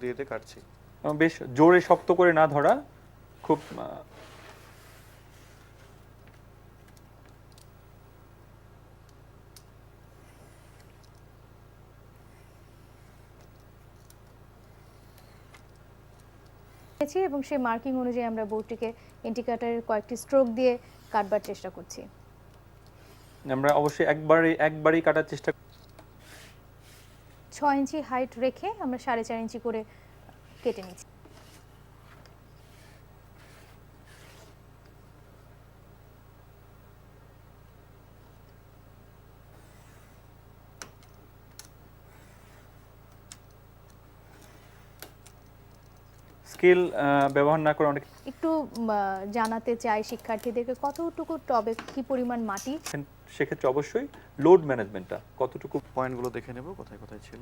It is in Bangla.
দিয়ে কাটছি। বেশ জোরে শক্ত করে না ধরা, খুব এবং সেই মার্কিং অনুযায়ী আমরা বোর্ডটিকে ইন্ডিকেটরের কয়েকটি স্ট্রোক দিয়ে কাটবার চেষ্টা করছি। আমরা অবশ্যই একবারই কাটার চেষ্টা 6 ইঞ্চি হাইট রেখে আমরা 4.5 ইঞ্চি করে কেটে নিচ্ছি। স্কেল ব্যবহার না করে অনেক একটু জানাতে চাই শিক্ষার্থীদেরকে কতটুকু টবে কি পরিমাণ মাটি, সেক্ষেত্রে অবশ্যই লোড ম্যানেজমেন্টটা কতটুকু পয়েন্টগুলো দেখে নেব কোথায় কোথায় ছিল।